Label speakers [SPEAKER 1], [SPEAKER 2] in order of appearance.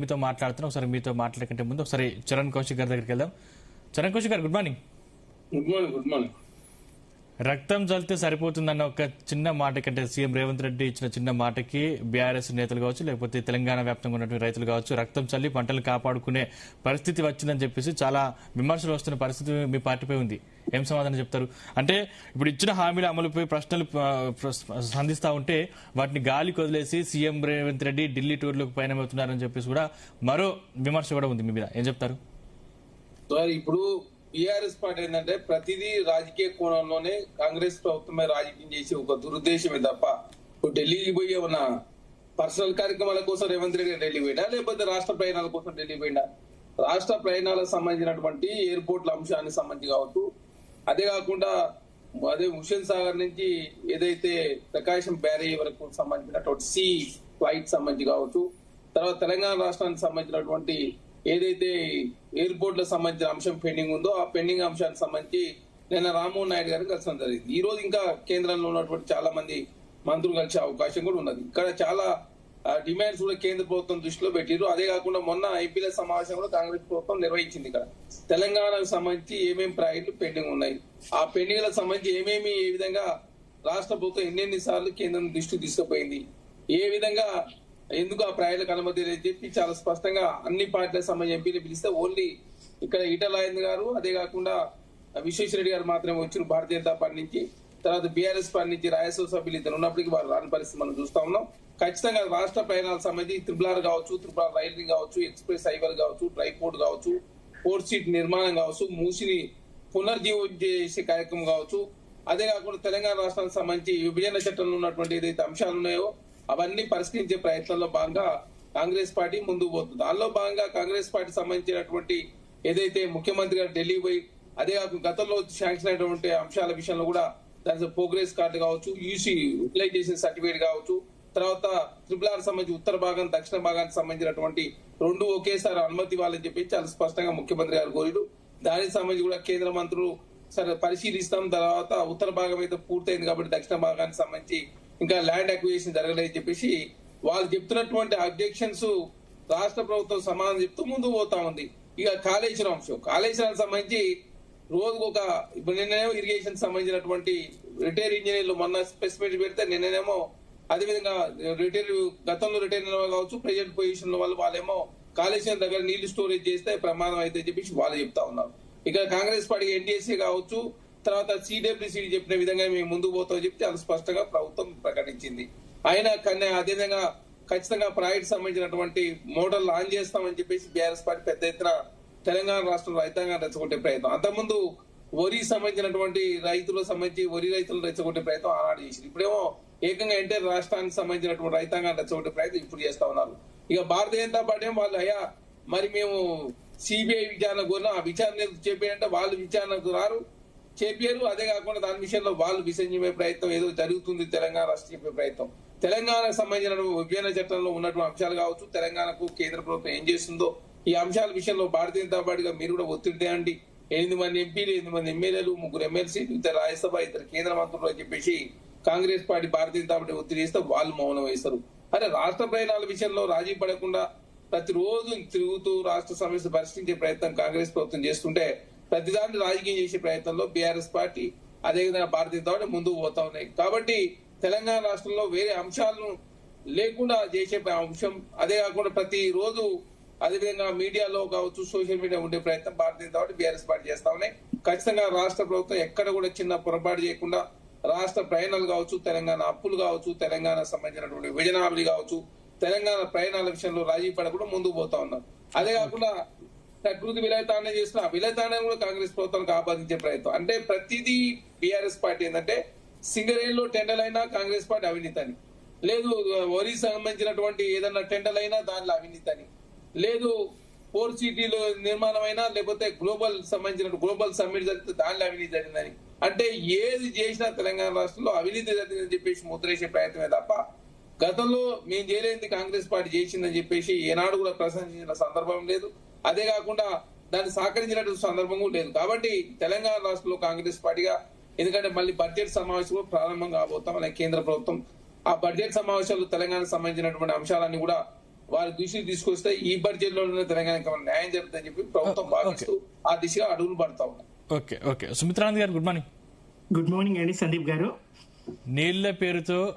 [SPEAKER 1] మీతో మాట్లాడుతున్నాం. ఒకసారి మీతో మాట్లాడకంటే ముందు ఒకసారి చరణ్ కౌశిక్ గారి దగ్గరికి వెళ్దాం. చరణ్ కౌశిక్ గారు, గుడ్ మార్నింగ్.
[SPEAKER 2] Good morning.
[SPEAKER 1] రక్తం చల్లితే సరిపోతుందన్న ఒక చిన్న మాట కంటే సీఎం రేవంత్ రెడ్డి ఇచ్చిన చిన్న మాటకి బీఆర్ఎస్ నేతలు కావచ్చు, లేకపోతే తెలంగాణ వ్యాప్తంగా ఉన్నటువంటి రైతులు కావచ్చు, రక్తం చల్లి పంటలు కాపాడుకునే పరిస్థితి వచ్చిందని చెప్పేసి చాలా విమర్శలు వస్తున్న పరిస్థితి మీ పార్టీపై ఉంది. ఏం సమాధానం చెప్తారు? అంటే ఇప్పుడు ఇచ్చిన హామీల అమలుపై ప్రశ్నలు సంధిస్తా ఉంటే వాటిని గాలి కొదిలేసి సీఎం రేవంత్ రెడ్డి ఢిల్లీ టూర్లకు పయనమవుతున్నారని చెప్పేసి కూడా మరో విమర్శ కూడా ఉంది మీ మీద. ఏం చెప్తారు?
[SPEAKER 2] ఇప్పుడు బీఆర్ఎస్ పార్టీ ఏంటంటే ప్రతిదీ రాజకీయ కోణంలోనే కాంగ్రెస్ ప్రభుత్వమే రాజకీయం చేసి ఒక దురుద్దేశమే తప్ప ఇప్పుడు ఢిల్లీకి పోయి ఏమన్నా పర్సనల్ కార్యక్రమాల కోసం రేవంత్ రెడ్డి ఢిల్లీ పోయినా, లేకపోతే రాష్ట్ర ప్రయాణాల కోసం ఢిల్లీ పోయినా, రాష్ట్ర ప్రయాణాలకు సంబంధించినటువంటి ఎయిర్పోర్ట్ల అంశానికి సంబంధించి కావచ్చు, అదే కాకుండా అదే హుస్సేన్ సాగర్ నుంచి ఏదైతే ప్రకాశం బ్యారేజ్ వరకు సంబంధించినటువంటి సీ ఫ్లైట్ సంబంధించి కావచ్చు, తర్వాత తెలంగాణ రాష్ట్రానికి సంబంధించినటువంటి ఏదైతే ఎయిర్పోర్ట్లకు సంబంధించిన అంశం పెండింగ్ ఉందో ఆ పెండింగ్ అంశానికి సంబంధించి నిన్న రామ్మోహన్ నాయుడు గారిని కలిసడం జరిగింది. ఈ రోజు ఇంకా కేంద్రంలో ఉన్నటువంటి చాలా మంది మంత్రులు కలిసే అవకాశం కూడా ఉన్నది. ఇక్కడ చాలా డిమాండ్స్ కూడా కేంద్ర ప్రభుత్వం దృష్టిలో పెట్టారు. అదే కాకుండా మొన్న ఐపీఎల్ సమావేశం కూడా కాంగ్రెస్ ప్రభుత్వం నిర్వహించింది. ఇక్కడ తెలంగాణకు సంబంధించి ఏమేమి ప్రాజెక్టులు పెండింగ్ ఉన్నాయి, ఆ పెండింగ్లకు సంబంధించి ఏ విధంగా రాష్ట్ర ప్రభుత్వం ఎన్నెన్ని సార్లు కేంద్రం దృష్టికి తీసుకుపోయింది, ఏ విధంగా ఎందుకు ఆ ప్రాజెక్టులకు అనుమతి లేదని చెప్పి చాలా స్పష్టంగా అన్ని పార్టీలకు సంబంధించి ఎంపీలు పిలిస్తే ఓన్లీ ఇక్కడ ఈటల రాజేంద్ర గారు, అదే కాకుండా విశ్వేశ్వరరెడ్డి గారు మాత్రమే వచ్చారు భారతీయ జనతా పార్టీ నుంచి. తర్వాత బీఆర్ఎస్ పార్టీ నుంచి రాజ్యసభ సభ్యులు ఇద్దరు ఉన్నప్పటికీ వారు రాని పరిస్థితి మనం చూస్తా ఉన్నాం. ఖచ్చితంగా రాష్ట్ర ప్రయాణాలకు సంబంధించి త్రిపుల్ కావచ్చు, త్రిపుల్ రైల్వే కావచ్చు, ఎక్స్ప్రెస్ హైవే కావచ్చు, ట్రైపోర్ట్ కావచ్చు, పోర్ట్ సీట్ నిర్మాణం కావచ్చు, మూసిని పునర్జీవం చేసే కార్యక్రమం కావచ్చు, అదే కాకుండా తెలంగాణ రాష్ట్రానికి సంబంధించి విభజన చట్టంలో ఉన్నటువంటి ఏదైతే అంశాలు ఉన్నాయో అవన్నీ పరిష్కరించే ప్రయత్నంలో భాగంగా కాంగ్రెస్ పార్టీ ముందుకు పోతుంది. దానిలో భాగంగా కాంగ్రెస్ పార్టీ సంబంధించినటువంటి ఏదైతే ముఖ్యమంత్రి గారు ఢిల్లీ పోయి, అదే కాకుండా గతంలో శాంక్షన్ అయినటువంటి అంశాల విషయంలో కూడా దాని ప్రోగ్రెస్ కార్డు కావచ్చు, యూసీ యూటిలైజేషన్ సర్టిఫికేట్ కావచ్చు, తర్వాత ట్రిపుల్ సంబంధించి ఉత్తర భాగం దక్షిణ భాగానికి సంబంధించినటువంటి రెండు ఒకేసారి అనుమతి ఇవ్వాలని చెప్పి చాలా స్పష్టంగా ముఖ్యమంత్రి గారు కోరిడు. దానికి సంబంధించి కూడా కేంద్ర మంత్రులు సరే పరిశీలిస్తాం, తర్వాత ఉత్తర భాగం అయితే పూర్తయింది కాబట్టి దక్షిణ భాగానికి సంబంధించి ఇంకా ల్యాండ్ అక్విజిషన్ జరగలేదని చెప్పేసి వాళ్ళు చెప్తున్నటువంటి అబ్జెక్షన్స్ రాష్ట్ర ప్రభుత్వం సమాధానం చెప్తూ ముందుకు పోతా ఉంది. ఇక కాళేశ్వరం అంశం, కాళేశ్వరానికి సంబంధించి రోజుకు ఒక ఇప్పుడు నిన్నేమో ఇరిగేషన్ సంబంధించినటువంటి రిటైర్ ఇంజనీర్లు మొన్న స్పెసిఫిక్ పెడితే నిన్నేమో అదేవిధంగా గతంలో రిటైర్ కావచ్చు ప్రెజెంట్ పొజిషన్ లో వాళ్ళేమో కాళేశ్వరం దగ్గర నీళ్లు స్టోరేజ్ చేస్తే ప్రమాదం అయితే చెప్పేసి వాళ్ళు చెప్తా ఉన్నారు. ఇక కాంగ్రెస్ పార్టీ ఎన్డీఎస్ఏ కావచ్చు, తర్వాత సిడబ్ల్యూసీ చెప్పిన విధంగా మేము ముందుకు పోతామని చెప్తే అది స్పష్టంగా ప్రభుత్వం ప్రకటించింది. అయినా కానీ అదేవిధంగా ఖచ్చితంగా ప్రాజెక్ట్ సంబంధించినటువంటి మోడల్ లాంచ్ చేస్తామని చెప్పేసి బీఆర్ఎస్ పార్టీ పెద్ద ఎత్తున తెలంగాణ రాష్ట్రంలో రైతాంగాన్ని రెచ్చగొట్టే ప్రయత్నం, అంతకుముందు వరి సంబంధించినటువంటి రైతులకు సంబంధించి వరి రైతులను రెచ్చగొట్టే ప్రయత్నం ఆనాడు చేసింది. ఇప్పుడేమో ఏకంగా ఎంటైర్ రాష్ట్రానికి సంబంధించినటువంటి రైతాంగాన్ని రెచ్చగొట్టే ప్రయత్నం ఇప్పుడు చేస్తా ఉన్నారు. ఇక భారతీయ జనతా పార్టీ ఏమో వాళ్ళు అయ్యా మరి మేము సిబిఐ విచారణ కోరినా ఆ విచారణ చెప్పారంటే వాళ్ళు విచారణకు రారు, చెప్పారు. అదే కాకుండా దాని విషయంలో వాళ్ళు విసంజమే ప్రయత్నం ఏదో జరుగుతుంది తెలంగాణ రాష్ట్ర చెప్పే ప్రయత్నం. తెలంగాణకు సంబంధించిన విభజన చట్టంలో ఉన్నటువంటి అంశాలు కావచ్చు, తెలంగాణకు కేంద్ర ప్రభుత్వం ఏం చేస్తుందో ఈ అంశాల విషయంలో భారతీయ జనతా పార్టీగా మీరు కూడా ఒత్తిడి తేయండి. 8 మంది ఎంపీలు, 8 మంది ఎమ్మెల్యేలు, 3 ఎమ్మెల్సీలు, 2 రాజ్యసభ, 2 కేంద్ర మంత్రులు అని చెప్పేసి కాంగ్రెస్ పార్టీ భారతీయ జనతా పార్టీ ఒత్తిడి చేస్తే వాళ్ళు మౌనం వేస్తారు. అరే రాష్ట్ర ప్రయాణాల విషయంలో రాజీ పడకుండా ప్రతిరోజు తిరుగుతూ రాష్ట్ర సమస్య పరిష్కరించే ప్రయత్నం కాంగ్రెస్ ప్రభుత్వం చేస్తుంటే ప్రతిదాన్ని రాజకీయం చేసే ప్రయత్నంలో బీఆర్ఎస్ పార్టీ అదేవిధంగా భారతీయ జనతా పార్టీ ముందుకు పోతా ఉన్నాయి. కాబట్టి తెలంగాణ రాష్ట్రంలో వేరే అంశాలను లేకుండా చేసే అంశం, అదే కాకుండా ప్రతి రోజు అదేవిధంగా మీడియాలో కావచ్చు, సోషల్ మీడియా ఉండే ప్రయత్నం Bharatiya Janata party BRS party చేస్తా ఉన్నాయి. ఖచ్చితంగా రాష్ట్ర ప్రభుత్వం ఎక్కడ కూడా చిన్న పొరపాటు చేయకుండా రాష్ట్ర ప్రయాణాలు కావచ్చు, తెలంగాణ అప్పులు కావచ్చు, తెలంగాణ సంబంధించినటువంటి విభజన హామీలు కావచ్చు, తెలంగాణ ప్రయాణాల విషయంలో రాజీ పడకుండా ముందుకు పోతా ఉన్నారు. అదే కాకుండా ప్రకృతి విలయతాండం చేస్తున్న విలయతాండం కూడా కాంగ్రెస్ ప్రభుత్వానికి ఆపాదించే ప్రయత్నం. అంటే ప్రతిదీ బీఆర్ఎస్ పార్టీ ఏంటంటే సింగరేణిలో టెండర్ అయినా కాంగ్రెస్ పార్టీ అవినీతి అని లేదు, వరి సంబంధించినటువంటి ఏదన్నా టెండర్ అయినా దానిలో అవినీతి అని లేదు, పోర్ట్ సిటీలో నిర్మాణం అయినా లేకపోతే గ్లోబల్ సంబంధించిన గ్లోబల్ సమ్మిట్ జరిగితే దానిలో అవినీతి జరిగిందని, అంటే ఏది చేసినా తెలంగాణ రాష్ట్రంలో అవినీతి జరిగిందని చెప్పేసి ముద్రేసే ప్రయత్నమే తప్ప గతంలో మేము చేయలేంది కాంగ్రెస్ పార్టీ చేసిందని చెప్పేసి ఏనాడు కూడా ప్రశంసించిన సందర్భం లేదు. అదే కాకుండా దాన్ని సహకరించినటువంటి సందర్భం కూడా లేదు. కాబట్టి తెలంగాణ రాష్ట్రంలో కాంగ్రెస్ పార్టీగా, ఎందుకంటే మళ్ళీ బడ్జెట్ సమావేశం ప్రారంభం కాబోతాం అనే కేంద్ర ప్రభుత్వం ఆ బడ్జెట్ సమావేశాలు తెలంగాణకు సంబంధించినటువంటి అంశాలన్నీ కూడా వారి దృష్టికి తీసుకొస్తే ఈ బడ్జెట్ లోనే తెలంగాణకి ఏమైనా న్యాయం జరుగుతుందని చెప్పి ప్రభుత్వం భావిస్తూ ఆ దిశగా అడుగులు పడతా ఉన్నాయి.
[SPEAKER 1] ఓకే ఓకే సుమిత్రానంద్ గారు గుడ్ మార్నింగ్.
[SPEAKER 3] గుడ్ మార్నింగ్ అండి సందీప్ గారు.
[SPEAKER 1] నీళ్ల పేరుతో